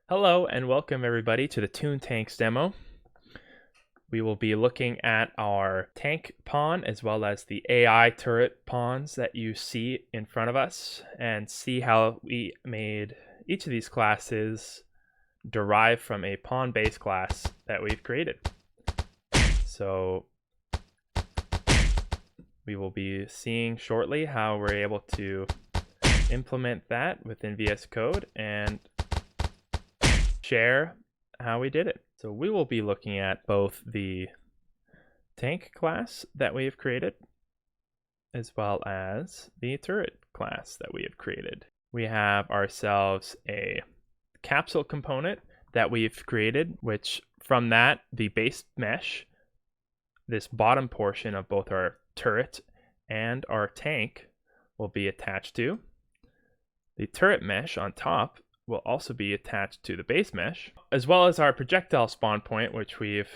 Hello and welcome everybody to the Toon Tanks demo. We will be looking at our tank pawn as well as the AI turret pawns that you see in front of us and see how we made each of these classes derive from a pawn base class that we've created. So we will be seeing shortly how we're able to implement that within VS Code and share how we did it. So we will be looking at both the tank class that we have created as well as the turret class that we have created. We have ourselves a capsule component that we've created, which from that, the base mesh, this bottom portion of both our turret and our tank will be attached to. The turret mesh on top will also be attached to the base mesh, as well as our projectile spawn point, which we've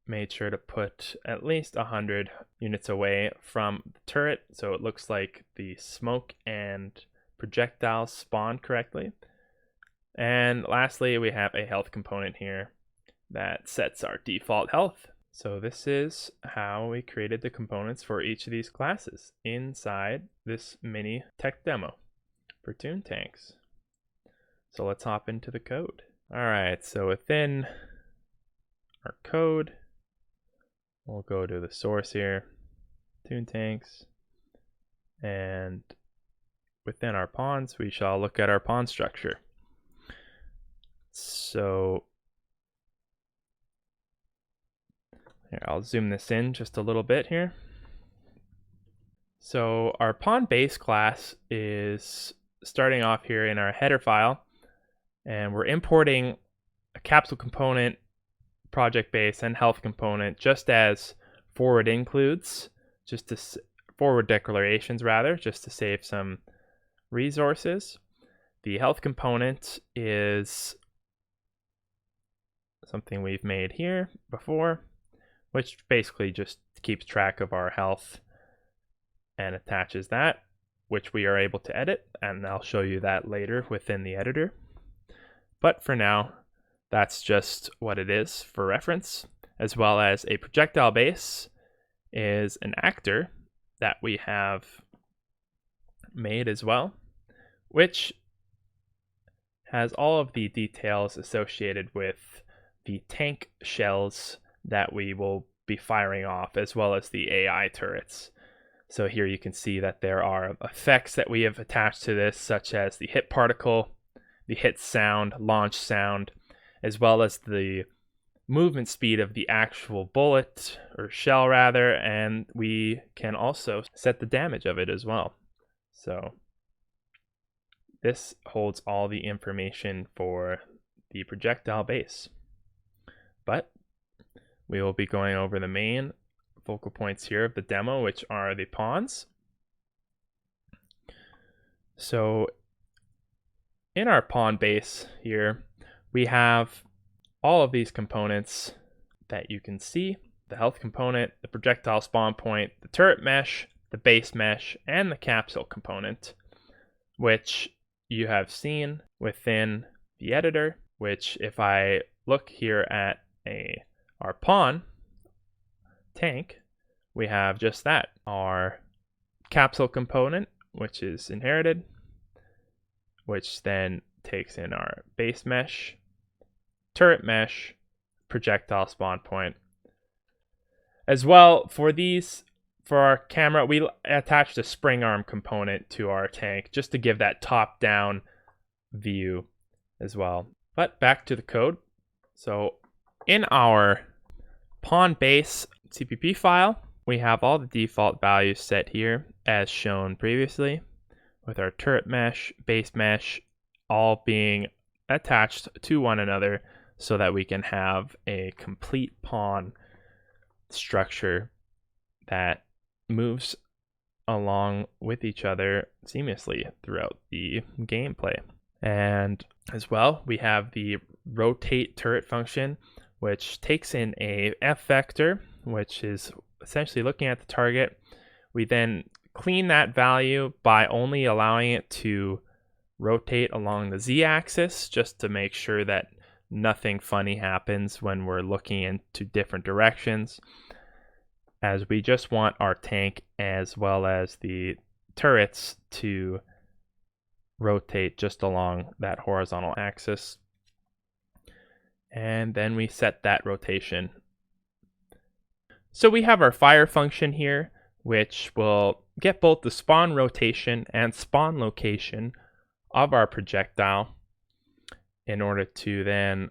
made sure to put at least 100 units away from the turret, so it looks like the smoke and projectiles spawn correctly. And lastly, we have a health component here that sets our default health. So this is how we created the components for each of these classes inside this mini tech demo for Toon Tanks. So let's hop into the code. All right, so within our code, we'll go to the source here, Toon Tanks, and within our pawns, we shall look at our pawn structure. So here, I'll zoom this in just a little bit here. So our pawn base class is starting off here in our header file, and we're importing a capsule component, project base, and health component just as forward includes, just to forward declarations rather, just to save some resources. The health component is something we've made here before, which basically just keeps track of our health and attaches that, which we are able to edit, and I'll show you that later within the editor. But for now, that's just what it is for reference, as well as a projectile base is an actor that we have made as well, which has all of the details associated with the tank shells that we will be firing off, as well as the AI turrets. So here you can see that there are effects that we have attached to this, such as the hit particle, the hit sound, launch sound, as well as the movement speed of the actual bullet, or shell rather, and we can also set the damage of it as well. So this holds all the information for the projectile base. But we will be going over the main focal points here of the demo, which are the pawns. So in our pawn base here, we have all of these components that you can see: the health component, the projectile spawn point, the turret mesh, the base mesh, and the capsule component, which you have seen within the editor, which if I look here at our pawn tank, we have just that: our capsule component, which is inherited, which then takes in our base mesh, turret mesh, projectile spawn point. As well, for our camera, we attached a spring arm component to our tank just to give that top-down view as well. But back to the code. So in our pawn base CPP file, we have all the default values set here as shown previously, with our turret mesh, base mesh, all being attached to one another so that we can have a complete pawn structure that moves along with each other seamlessly throughout the gameplay. And as well, we have the rotate turret function, which takes in a F vector, which is essentially looking at the target. We then clean that value by only allowing it to rotate along the z-axis just to make sure that nothing funny happens when we're looking into different directions, as we just want our tank as well as the turrets to rotate just along that horizontal axis. And then we set that rotation. So we have our fire function here, which will get both the spawn rotation and spawn location of our projectile in order to then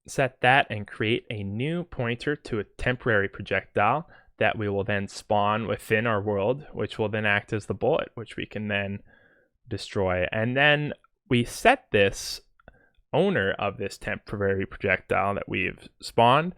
set that and create a new pointer to a temporary projectile that we will then spawn within our world, which will then act as the bullet, which we can then destroy. And then we set this owner of this temporary projectile that we've spawned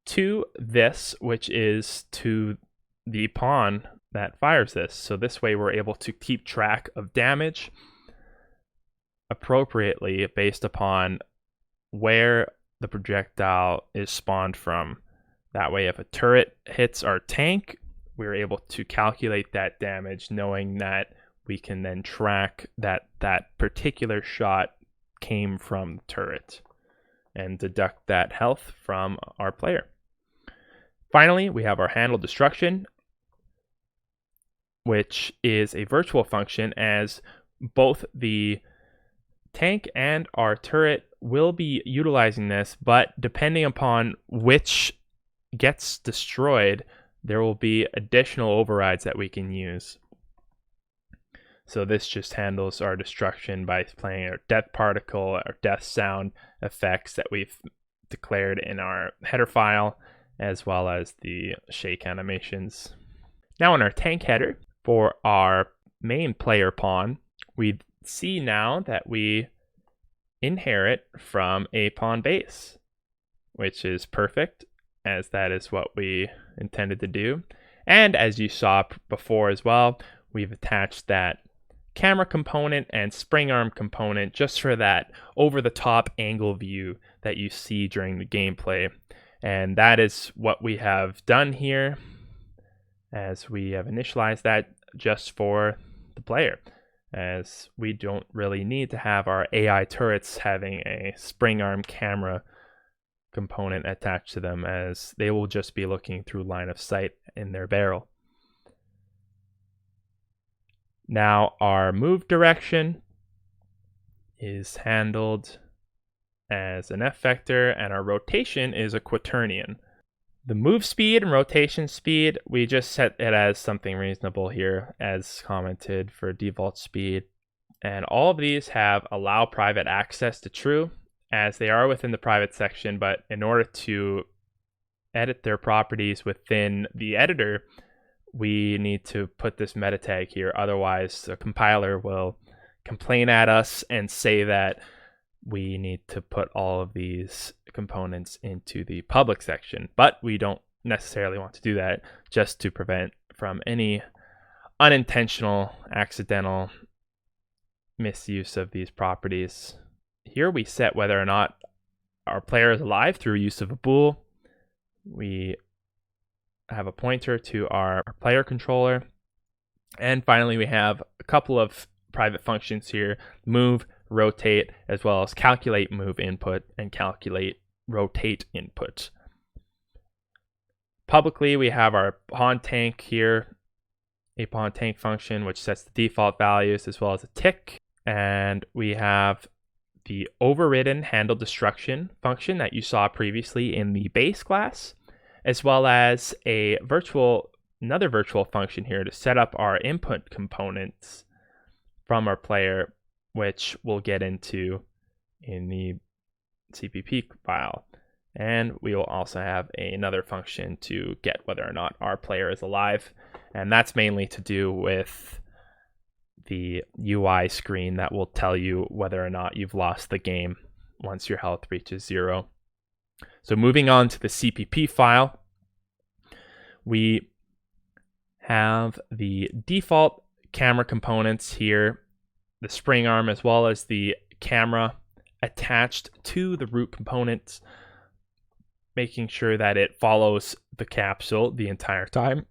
to this, which is to the pawn that fires this. So this way we're able to keep track of damage appropriately based upon where the projectile is spawned from. That way, if a turret hits our tank, we're able to calculate that damage, knowing that we can then track that that particular shot came from the turret and deduct that health from our player. Finally, we have our handle destruction, which is a virtual function, as both the tank and our turret will be utilizing this, but depending upon which gets destroyed, there will be additional overrides that we can use. So this just handles our destruction by playing our death particle, our death sound effects that we've declared in our header file, as well as the shake animations. Now in our tank header, for our main player pawn, we see now that we inherit from a pawn base, which is perfect, as that is what we intended to do. And as you saw before as well, we've attached that camera component and spring arm component just for that over-the-top angle view that you see during the gameplay. And that is what we have done here, as we have initialized that just for the player, as we don't really need to have our AI turrets having a spring arm camera component attached to them, as they will just be looking through line of sight in their barrel. Now our move direction is handled as an F vector, and our rotation is a quaternion. The move speed and rotation speed, we just set it as something reasonable here, as commented for default speed. And all of these have allow private access to true, as they are within the private section, but in order to edit their properties within the editor, we need to put this meta tag here. Otherwise, the compiler will complain at us and say that we need to put all of these components into the public section. But we don't necessarily want to do that, just to prevent from any unintentional, accidental misuse of these properties. Here we set whether or not our player is alive through use of a bool. We have a pointer to our player controller. And finally, we have a couple of private functions here: move, rotate, as well as calculate move input and calculate rotate input. Publicly, we have our pawn tank here, a pawn tank function which sets the default values as well as a tick. And we have the overridden handle destruction function that you saw previously in the base class, as well as another virtual function here to set up our input components from our player, which we'll get into in the CPP file. And we will also have another function to get whether or not our player is alive. And that's mainly to do with the UI screen that will tell you whether or not you've lost the game once your health reaches 0. So moving on to the CPP file, we have the default camera components here, the spring arm as well as the camera attached to the root components, making sure that it follows the capsule the entire time.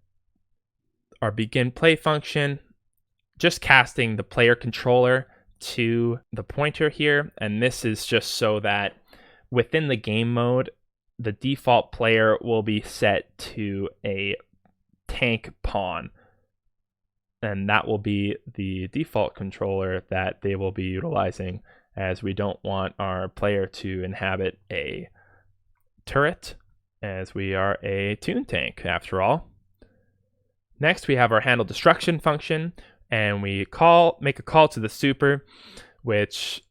Our begin play function, just casting the player controller to the pointer here, and this is just so that within the game mode, the default player will be set to a tank pawn, and that will be the default controller that they will be utilizing, as we don't want our player to inhabit a turret, as we are a Toon Tank after all. Next, we have our handle destruction function, and we make a call to the super, which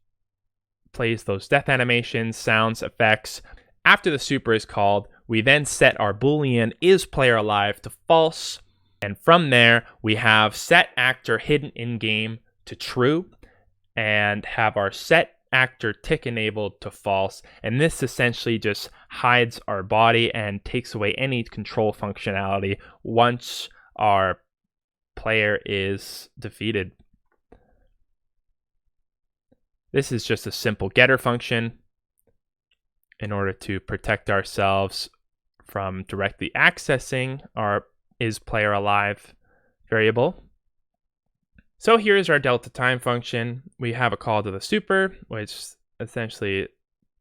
plays those death animations, sounds, effects. After the super is called, we then set our boolean is player alive to false, and from there we have set actor hidden in game to true, and have our set actor tick enabled to false, and this essentially just hides our body and takes away any control functionality once our player is defeated. This is just a simple getter function in order to protect ourselves from directly accessing our is player alive variable. So here's our delta time function. We have a call to the super, which essentially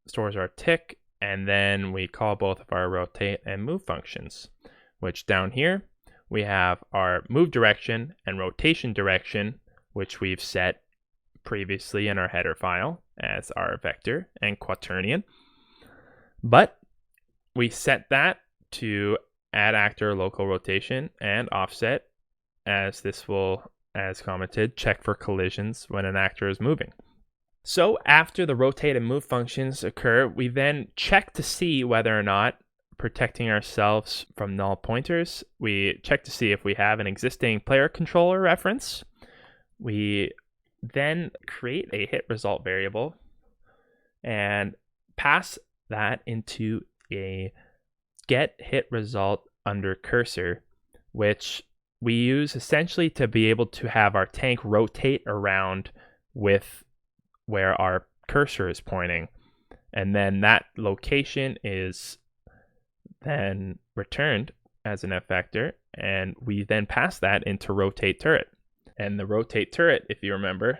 stores our tick, and then we call both of our rotate and move functions, which down here we have our move direction and rotation direction, which we've set previously in our header file as our vector and quaternion. But we set that to add actor local rotation and offset, as this will, as commented, check for collisions when an actor is moving. So after the rotate and move functions occur, we then check to see whether or not, protecting ourselves from null pointers, we check to see if we have an existing player controller reference. We then create a hit result variable and pass that into a get hit result under cursor, which we use essentially to be able to have our tank rotate around with where our cursor is pointing, and then that location is then returned as an F vector, and we then pass that into rotate turret. And the rotate turret, if you remember,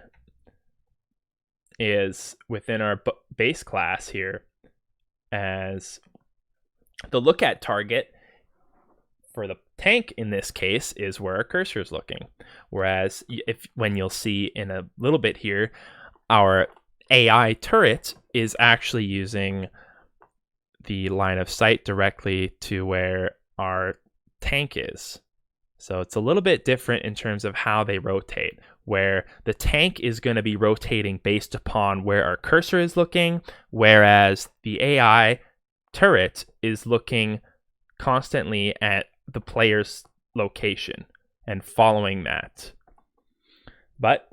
is within our base class here, as the look at target for the tank in this case is where our cursor is looking. Whereas when you'll see in a little bit here, our AI turret is actually using the line of sight directly to where our tank is. So it's a little bit different in terms of how they rotate, where the tank is going to be rotating based upon where our cursor is looking, whereas the AI turret is looking constantly at the player's location and following that. But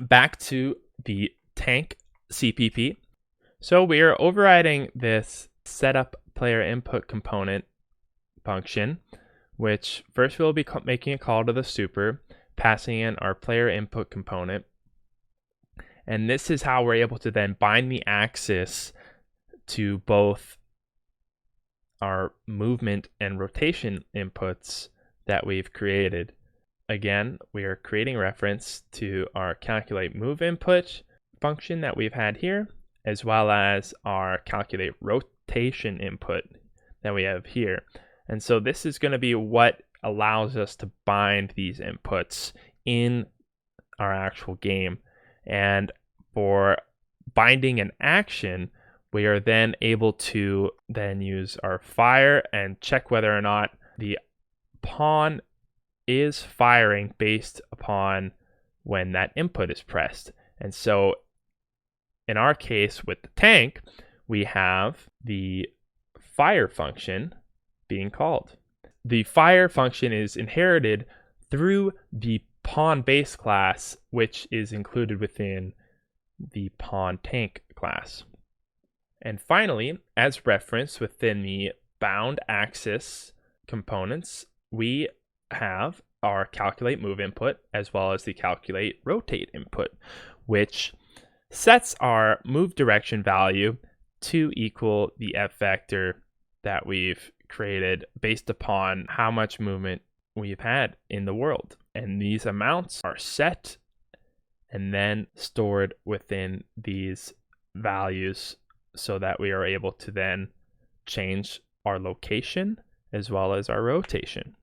back to the tank CPP. So we are overriding this setup player input component function, which first we'll be making a call to the super, passing in our player input component. And this is how we're able to then bind the axis to both our movement and rotation inputs that we've created. Again, we are creating reference to our calculate move input function that we've had here, as well as our calculate rotation input that we have here. And so this is going to be what allows us to bind these inputs in our actual game. And for binding an action, we are then able to then use our fire and check whether or not the pawn is firing based upon when that input is pressed. And so in our case with the tank, we have the fire function being called. The fire function is inherited through the pawn base class, which is included within the pawn tank class. And finally, as referenced within the bound axis components, we have our calculate move input as well as the calculate rotate input, which sets our move direction value to equal the F vector that we've created based upon how much movement we've had in the world. And these amounts are set and then stored within these values so that we are able to then change our location as well as our rotation.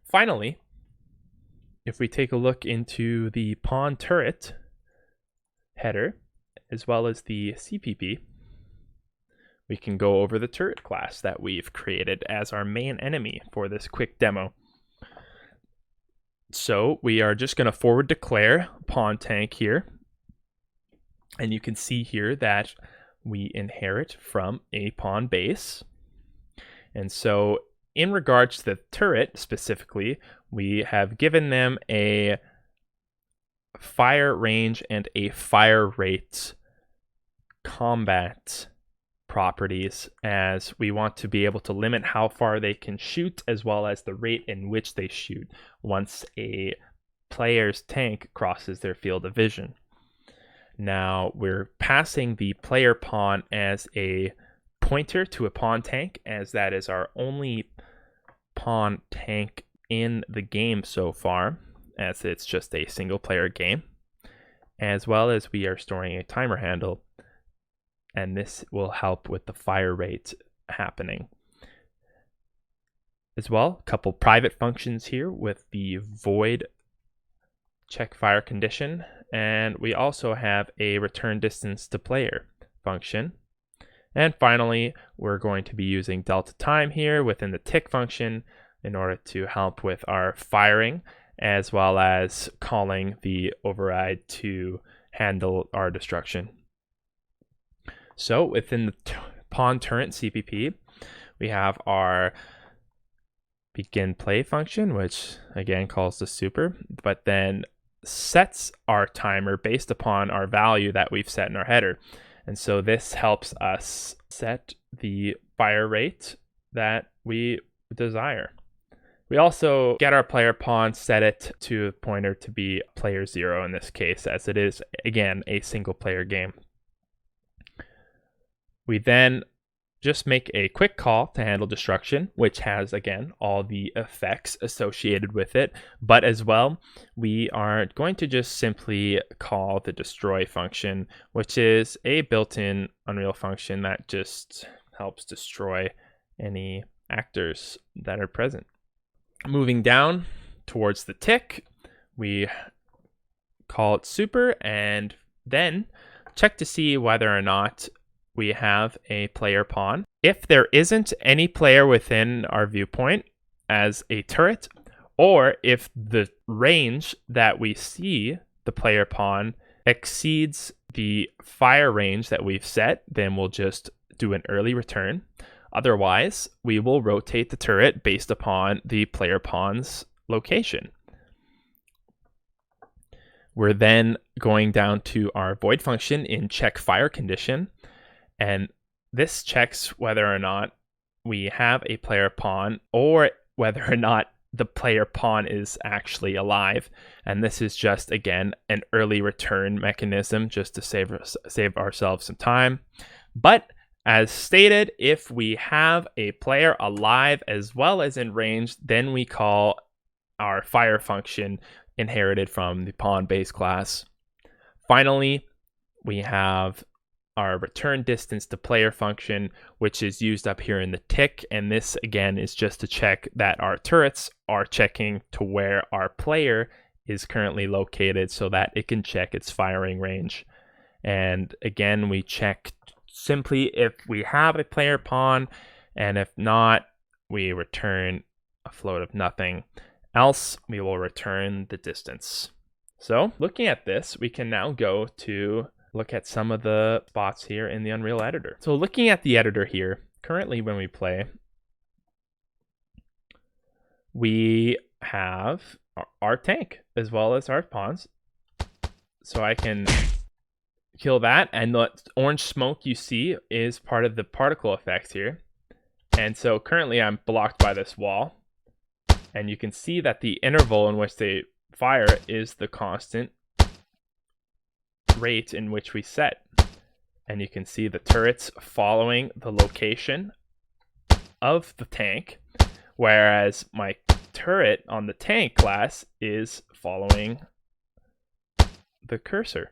Finally, if we take a look into the pawn turret header as well as the CPP, we can go over the turret class that we've created as our main enemy for this quick demo. So we are just going to forward declare pawn tank here. And you can see here that we inherit from a pawn base. And so in regards to the turret specifically, we have given them a fire range and a fire rate combat properties, as we want to be able to limit how far they can shoot as well as the rate in which they shoot once a player's tank crosses their field of vision. Now we're passing the player pawn as a pointer to a pawn tank, as that is our only pawn tank in the game so far, as it's just a single player game, as well as we are storing a timer handle, and this will help with the fire rate happening. As well, a couple private functions here with the void check fire condition, and we also have a return distance to player function. And finally, we're going to be using delta time here within the tick function in order to help with our firing, as well as calling the override to handle our destruction. So within the pawn turret CPP, we have our begin play function, which again calls the super, but then sets our timer based upon our value that we've set in our header. And so this helps us set the fire rate that we desire. We also get our player pawn, set it to a pointer to be player 0 in this case, as it is, again, a single player game. We then just make a quick call to handle destruction, which has, again, all the effects associated with it. But as well, we are going to just simply call the destroy function, which is a built-in Unreal function that just helps destroy any actors that are present. Moving down towards the tick, we call it super, and then check to see whether or not we have a player pawn. If there isn't any player within our viewpoint as a turret, or if the range that we see the player pawn exceeds the fire range that we've set, then we'll just do an early return. Otherwise, we will rotate the turret based upon the player pawn's location. We're then going down to our void function in check fire condition, and this checks whether or not we have a player pawn or whether or not the player pawn is actually alive. And this is just, again, an early return mechanism just to save ourselves some time. But as stated, if we have a player alive as well as in range, then we call our fire function inherited from the pawn base class. Finally, we have our return distance to player function, which is used up here in the tick. And this, again, is just to check that our turrets are checking to where our player is currently located so that it can check its firing range. And again, we check simply if we have a player pawn, and if not, we return a float of nothing. Else, we will return the distance. So looking at this, we can now go to look at some of the spots here in the Unreal Editor. So looking at the editor here, currently when we play, we have our tank as well as our pawns. So I can kill that, and the orange smoke you see is part of the particle effects here. And so currently I'm blocked by this wall, and you can see that the interval in which they fire is the constant rate in which we set, and you can see the turrets following the location of the tank, whereas my turret on the tank class is following the cursor.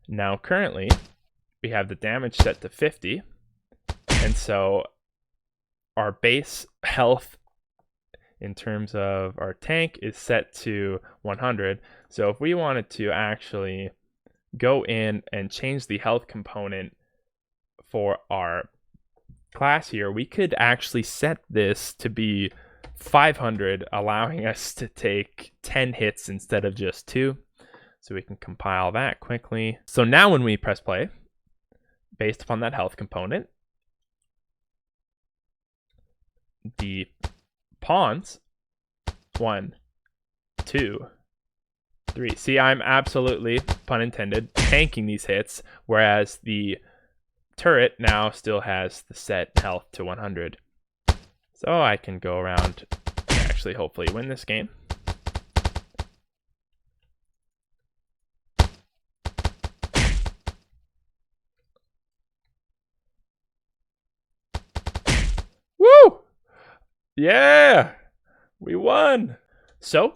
Now currently we have the damage set to 50, and so our base health in terms of our tank is set to 100. So if we wanted to actually go in and change the health component for our class here, we could actually set this to be 500, allowing us to take 10 hits instead of just 2. So we can compile that quickly. So now when we press play, based upon that health component, the pawns, 1, 2, 3. See, I'm absolutely, pun intended, tanking these hits, whereas the turret now still has the set health to 100. So I can go around and actually hopefully win this game. Woo! Yeah! We won! So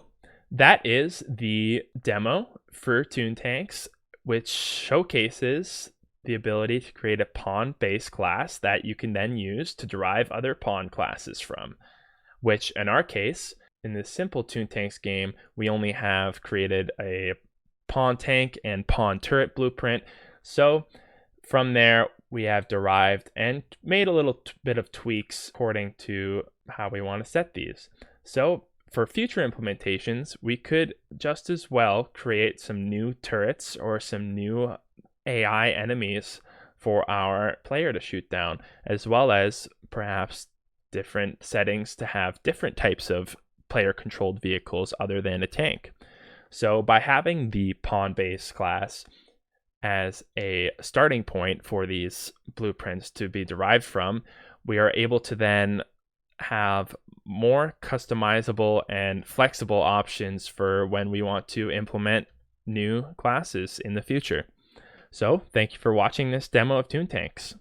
that is the demo for Toon Tanks, which showcases the ability to create a pawn-based class that you can then use to derive other pawn classes from, which in our case, in this simple Toon Tanks game, we only have created a pawn tank and pawn turret blueprint. So from there, we have derived and made a little bit of tweaks according to how we want to set these. So for future implementations, we could just as well create some new turrets or some new AI enemies for our player to shoot down, as well as perhaps different settings to have different types of player-controlled vehicles other than a tank. So by having the pawn-based class as a starting point for these blueprints to be derived from, we are able to then have more customizable and flexible options for when we want to implement new classes in the future. So thank you for watching this demo of Toon Tanks.